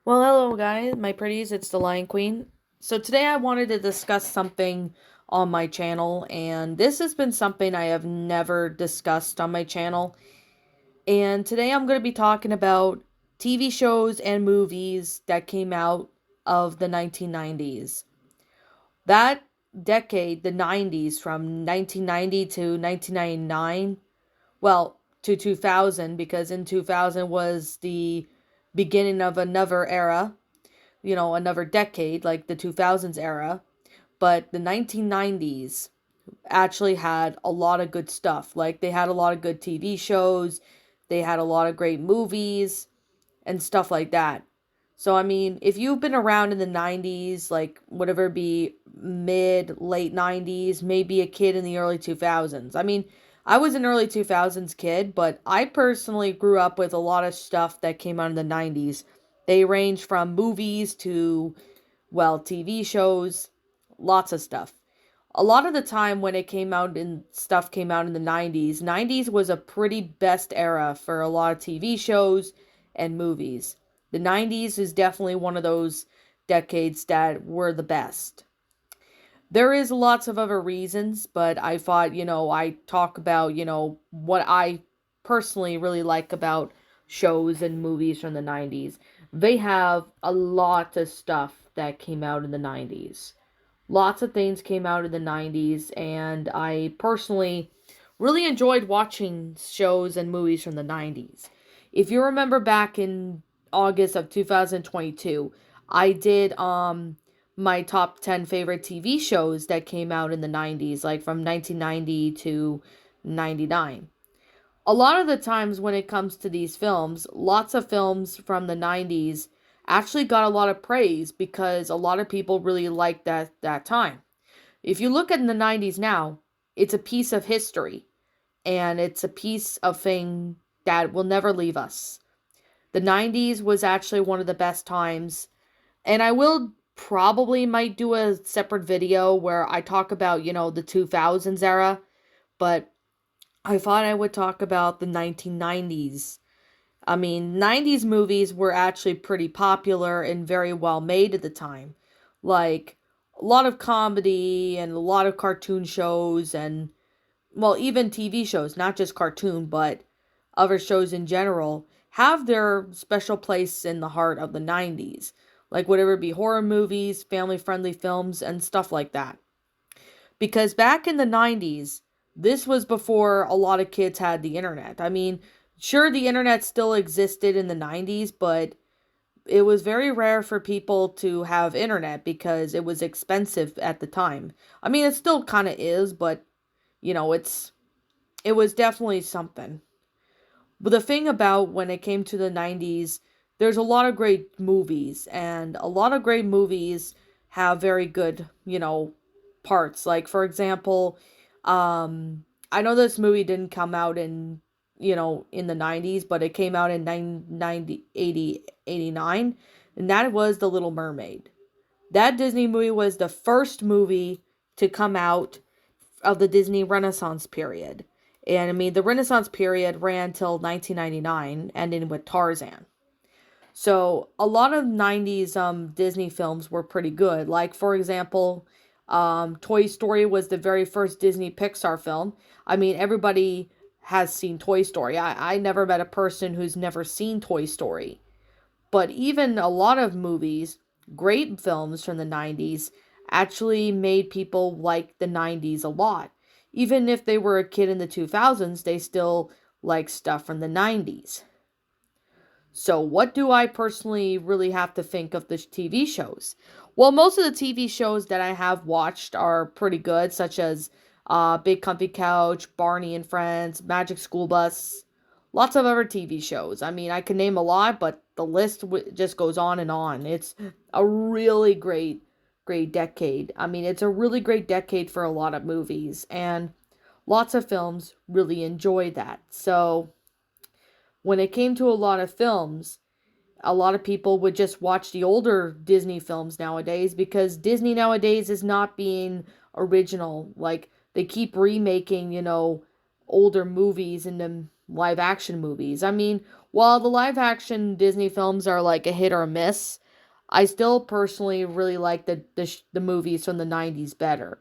Well, hello guys, my pretties, it's the Lion Queen. So today I wanted to discuss something on my channel, and this has been something I have never discussed on my channel. And today I'm going to be talking about TV shows and movies that came out of the 1990s. That decade, the 90s, from 1990 to 1999, well, to 2000, because in 2000 was the beginning of another era, another decade, like the 2000s era. But the 1990s actually had a lot of good stuff. Like, they had a lot of good TV shows, they had a lot of great movies, and stuff like that. So, I mean, if you've been around in the 90s, like whatever it be mid, late 90s, maybe a kid in the early 2000s. I mean, I was an early 2000s kid, but I personally grew up with a lot of stuff that came out in the 90s. They range from movies to, well, TV shows, lots of stuff. A lot of the time when it came out and stuff came out in the 90s was a pretty best era for a lot of TV shows and movies. The 90s is definitely one of those decades that were the best. There is lots of other reasons, but I thought, I talk about, what I personally really like about shows and movies from the 90s. They have a lot of stuff that came out in the 90s. Lots of things came out in the 90s, and I personally really enjoyed watching shows and movies from the 90s. If you remember back in August of 2022, I did my top 10 favorite TV shows that came out in the 90s, like from 1990 to 99. A lot of the times when it comes to these films, lots of films from the 90s actually got a lot of praise because a lot of people really liked that time. If you look at the 90s now, it's a piece of history, and it's a piece of thing that will never leave us. The 90s was actually one of the best times, and I will probably might do a separate video where I talk about, the 2000s era, but I thought I would talk about the 1990s. I mean, 90s movies were actually pretty popular and very well made at the time. Like, a lot of comedy and a lot of cartoon shows and, well, even TV shows, not just cartoon, but other shows in general, have their special place in the heart of the 90s. Like, whatever it be horror movies, family friendly films, and stuff like that. Because back in the 90s, this was before a lot of kids had the internet. I mean, sure, the internet still existed in the 90s, but it was very rare for people to have internet because it was expensive at the time. I mean, it still kind of is, but it was definitely something. But the thing about when it came to the 90s, there's a lot of great movies, and a lot of great movies have very good, parts. Like, for example, I know this movie didn't come out in the 90s, but it came out in 89, and that was The Little Mermaid. That Disney movie was the first movie to come out of the Disney Renaissance period. And I mean, the Renaissance period ran till 1999, ending with Tarzan. So a lot of 90s Disney films were pretty good. Like, for example, Toy Story was the very first Disney Pixar film. I mean, everybody has seen Toy Story. I never met a person who's never seen Toy Story. But even a lot of movies, great films from the 90s, actually made people like the 90s a lot. Even if they were a kid in the 2000s, they still like stuff from the 90s. So, what do I personally really have to think of the TV shows? Well, most of the TV shows that I have watched are pretty good, such as Big Comfy Couch, Barney and Friends, Magic School Bus, lots of other TV shows. I mean, I can name a lot, but the list just goes on and on. It's a really great decade. I mean, it's a really great decade for a lot of movies, and lots of films really enjoy that. So, when it came to a lot of films, a lot of people would just watch the older Disney films nowadays because Disney nowadays is not being original. Like, they keep remaking, older movies into live action movies. I mean, while the live action Disney films are like a hit or a miss, I still personally really like the movies from the 90s better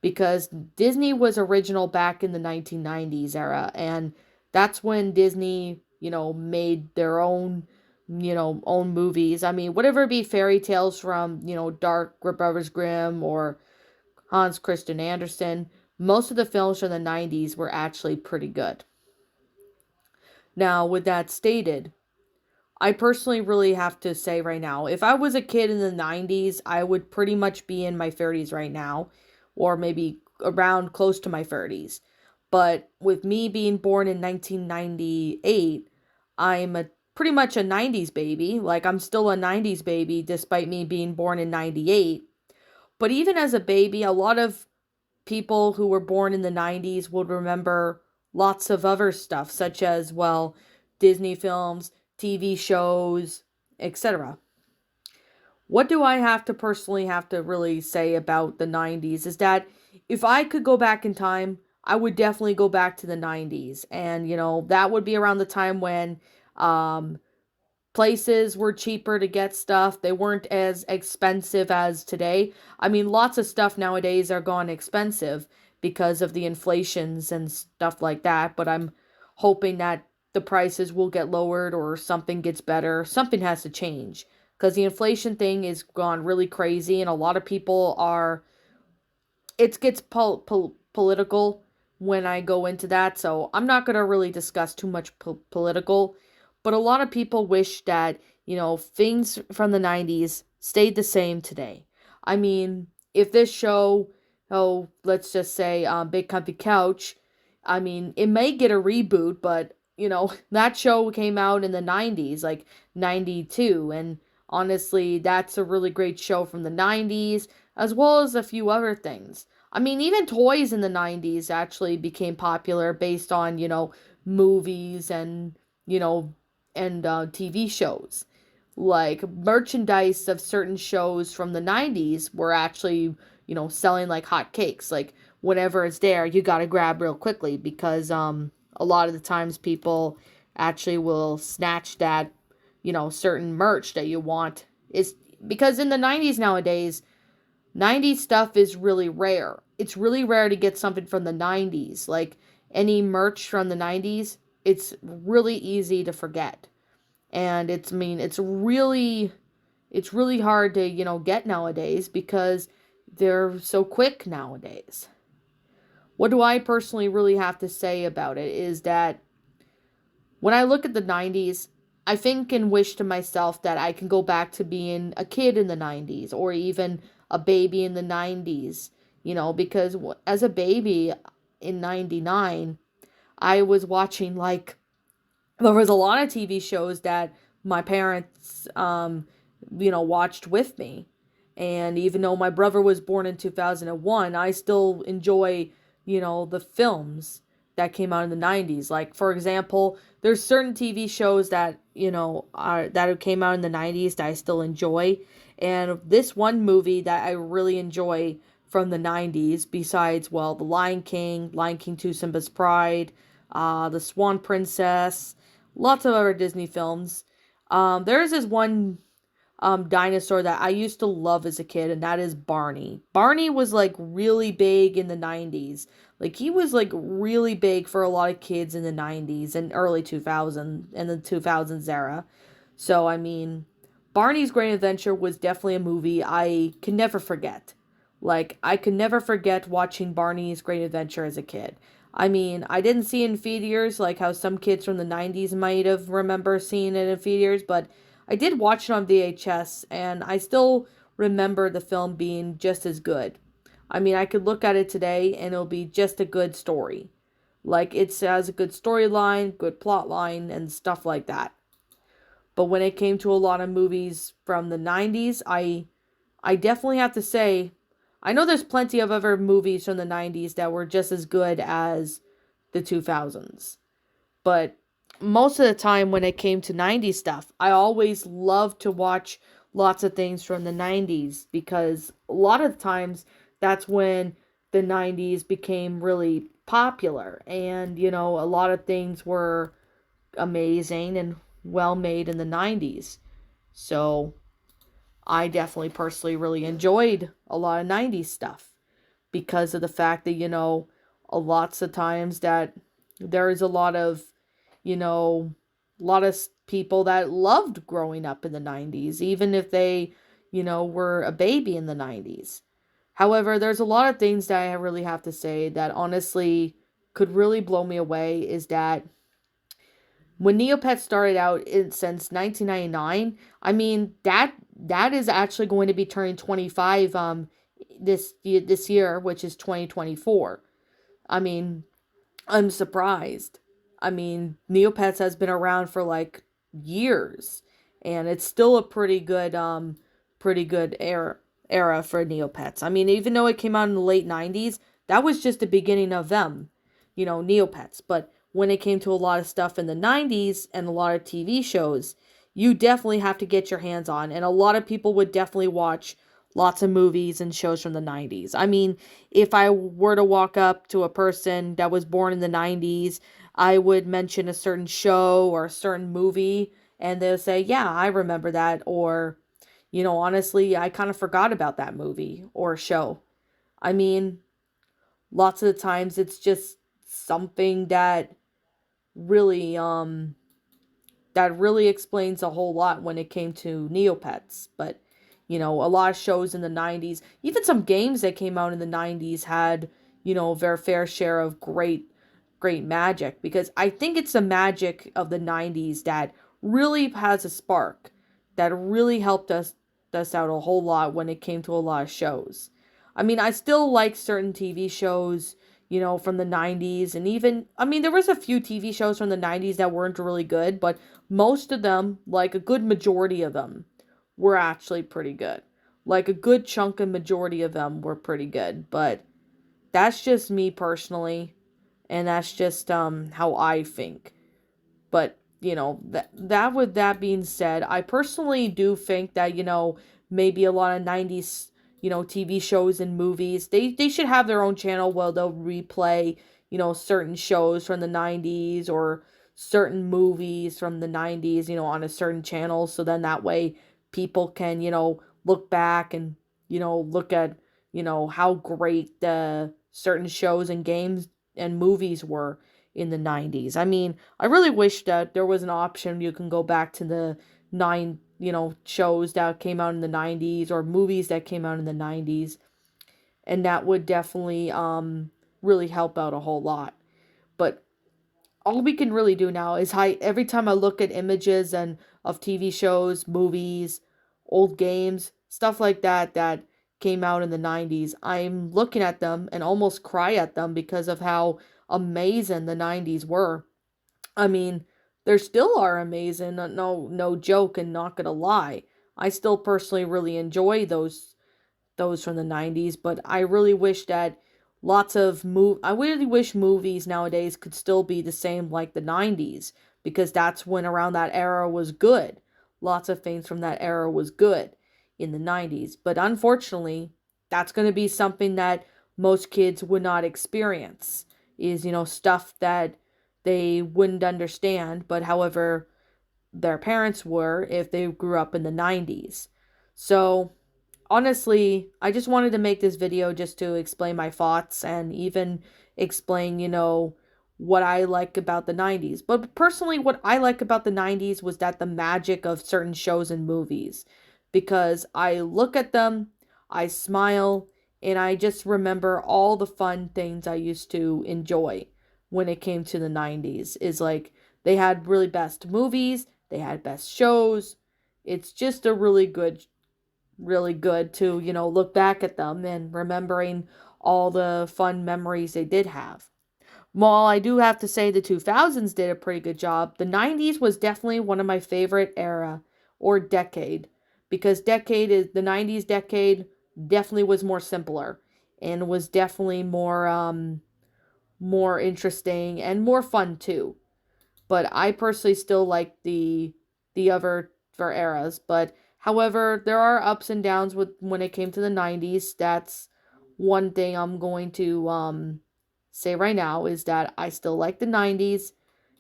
because Disney was original back in the 1990s era, and that's when Disney, made their own, own movies. I mean, whatever it be fairy tales from, Dark Brothers Grimm or Hans Christian Andersen, most of the films from the 90s were actually pretty good. Now, with that stated, I personally really have to say right now, if I was a kid in the 90s, I would pretty much be in my 30s right now, or maybe around close to my 30s. But with me being born in 1998, I'm pretty much a 90s baby. Like, I'm still a 90s baby despite me being born in 98. But even as a baby, a lot of people who were born in the 90s would remember lots of other stuff, such as, well, Disney films, TV shows, etc. What do I have to personally have to really say about the 90s is that if I could go back in time, I would definitely go back to the 90s. And, that would be around the time when um, places were cheaper to get stuff. They weren't as expensive as today. I mean, lots of stuff nowadays are gone expensive because of the inflations and stuff like that, but I'm hoping that the prices will get lowered or something gets better. Something has to change because the inflation thing is gone really crazy and a lot of people are it gets political when I go into that, so I'm not going to really discuss too much political, but a lot of people wish that, things from the 90s stayed the same today. I mean, if this show, let's just say Big Comfy Couch, I mean, it may get a reboot, but, that show came out in the 90s, like 92, and honestly, that's a really great show from the 90s, as well as a few other things. I mean, even toys in the 90s actually became popular based on, movies and, you know, and TV shows. Like merchandise of certain shows from the 90s were actually, selling like hotcakes. Like whenever it's there, you got to grab real quickly because a lot of the times people actually will snatch that, certain merch that you want. Is because in the 90s nowadays, 90s stuff is really rare. It's really rare to get something from the 90s. Like any merch from the 90s, it's really easy to forget. And it's really hard to, get nowadays because they're so quick nowadays. What do I personally really have to say about it is that when I look at the 90s, I think and wish to myself that I can go back to being a kid in the 90s or even a baby in the 90s, because as a baby in 99, I was watching like there was a lot of TV shows that my parents watched with me. And even though my brother was born in 2001, I still enjoy, the films that came out in the 90s. Like for example, there's certain TV shows that, that came out in the 90s that I still enjoy. And this one movie that I really enjoy from the 90s besides, well, The Lion King, Lion King 2 Simba's Pride, The Swan Princess, lots of other Disney films. There's this one dinosaur that I used to love as a kid, and that is Barney. Barney was like really big in the 90s. Like he was like really big for a lot of kids in the 90s and early 2000s and the 2000s era. So I mean, Barney's Great Adventure was definitely a movie I can never forget. Like I could never forget watching Barney's Great Adventure as a kid. I mean, I didn't see it in theaters like how some kids from the 90s might have remember seeing it in theaters, but I did watch it on VHS and I still remember the film being just as good. I mean, I could look at it today and it'll be just a good story. Like it has a good storyline, good plot line and stuff like that. But when it came to a lot of movies from the 90s, I definitely have to say I know there's plenty of other movies from the 90s that were just as good as the 2000s. But most of the time when it came to 90s stuff, I always loved to watch lots of things from the 90s because a lot of times that's when the 90s became really popular, and a lot of things were amazing and well made in the 90s. So I definitely personally really enjoyed a lot of 90s stuff because of the fact that, a lots of times that there is a lot of, people that loved growing up in the 90s, even if they, were a baby in the 90s. However, there's a lot of things that I really have to say that honestly could really blow me away is that when Neopets started out since 1999, I mean that is actually going to be turning 25 this year, which is 2024. I mean, I'm surprised. I mean, Neopets has been around for like years, and it's still a pretty good era for Neopets. I mean, even though it came out in the late 90s, that was just the beginning of them, Neopets. But when it came to a lot of stuff in the 90s and a lot of TV shows, you definitely have to get your hands on, and a lot of people would definitely watch lots of movies and shows from the 90s. I mean, if I were to walk up to a person that was born in the 90s, I would mention a certain show or a certain movie, and they'll say, "Yeah, I remember that," or, honestly, I kind of forgot about that movie or show. I mean, lots of the times it's just something really um that really explains a whole lot when it came to Neopets. But, a lot of shows in the 90s, even some games that came out in the 90s had, their fair share of great magic, because I think it's the magic of the 90s that really has a spark that really helped us out a whole lot when it came to a lot of shows. I mean, I still like certain TV shows, from the 90s, and even, I mean, there was a few TV shows from the 90s that weren't really good, but most of them, like a good majority of them, were actually pretty good. Like a good chunk and majority of them were pretty good, but that's just me personally, and that's just how I think. But, that with that being said, I personally do think that, maybe a lot of 90s, TV shows and movies, they should have their own channel where they'll replay, certain shows from the 90s or certain movies from the 90s, on a certain channel. So then that way people can, look back and, look at, how great the certain shows and games and movies were in the 90s. I mean, I really wish that there was an option you can go back to the shows that came out in the 90s or movies that came out in the 90s, and that would definitely really help out a whole lot. But all we can really do now is every time I look at images and of TV shows, movies, old games, stuff like that came out in the 90s, I'm looking at them and almost cry at them because of how amazing the 90s were. I mean, they still are amazing, no joke, and not gonna lie. I still personally really enjoy those from the 90s, but I really wish that I really wish movies nowadays could still be the same like the 90s, because that's when around that era was good. Lots of things from that era was good in the 90s, but unfortunately, that's going to be something that most kids would not experience, is, stuff that they wouldn't understand, but however their parents were if they grew up in the 90s. So, honestly, I just wanted to make this video just to explain my thoughts and even explain, what I like about the 90s. But personally, what I like about the 90s was that the magic of certain shows and movies. Because I look at them, I smile, and I just remember all the fun things I used to enjoy when it came to the 90s. Is like they had really best movies, they had best shows. It's just a really good to, look back at them and remembering all the fun memories they did have. While I do have to say the 2000s did a pretty good job, the 90s was definitely one of my favorite era or decade, because the 90s decade definitely was more simpler and was definitely more interesting and more fun too. But I personally still like the other for eras. But however, there are ups and downs with when it came to the 90s. That's one thing I'm going to say right now is that I still like the 90s,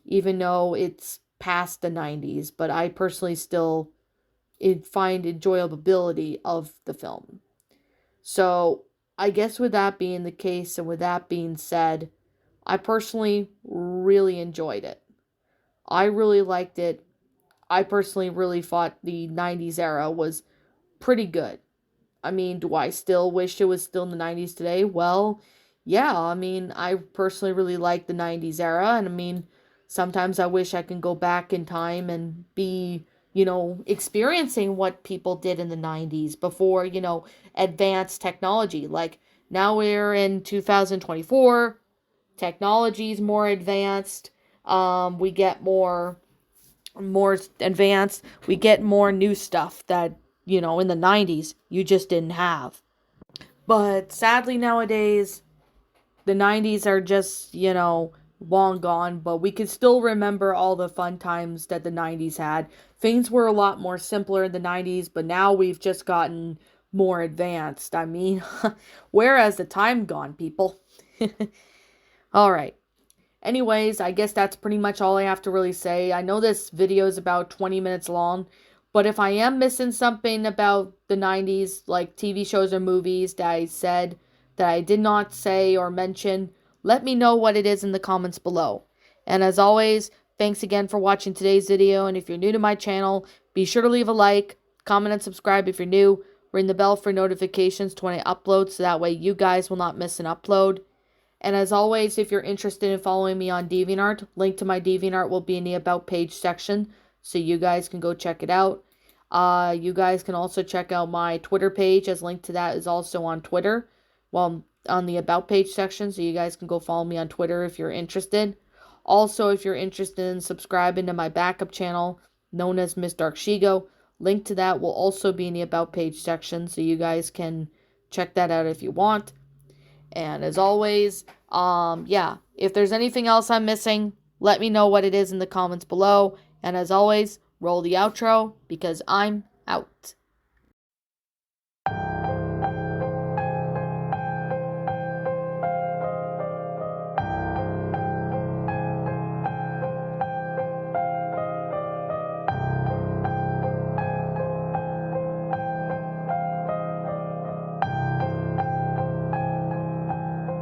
even though it's past the 90s, but I personally still find enjoyability of the film. So, I guess with that being the case and with that being said, I personally really enjoyed it. I really liked it. I personally really thought the 90s era was pretty good. I mean, do I still wish it was still in the 90s today? Well, yeah, I mean, I personally really like the 90s era, and I mean, sometimes I wish I can go back in time and be, experiencing what people did in the 90s before, advanced technology. Like, now we're in 2024, technology's more advanced, we get more advanced, we get more new stuff that, in the 90s you just didn't have. But sadly nowadays, the 90s are just, long gone, but we can still remember all the fun times that the 90s had. Things were a lot more simpler in the 90s, but now we've just gotten more advanced. I mean, where has the time gone, people? All right. Anyways, I guess that's pretty much all I have to really say. I know this video is about 20 minutes long, but if I am missing something about the 90s, like TV shows or movies that I said that I did not say or mention, let me know what it is in the comments below. And as always, thanks again for watching today's video, and if you're new to my channel, be sure to leave a like, comment, and subscribe if you're new. Ring the bell for notifications to when I upload so that way you guys will not miss an upload. And as always, if you're interested in following me on DeviantArt, link to my DeviantArt will be in the About page section, so you guys can go check it out. You guys can also check out my Twitter page, as link to that is also on Twitter. Well, on the About page section, so you guys can go follow me on Twitter if you're interested. Also, if you're interested in subscribing to my backup channel, known as Miss Dark Shigo, link to that will also be in the About page section, so you guys can check that out if you want. And as always, if there's anything else I'm missing, let me know what it is in the comments below. And as always, roll the outro because I'm out.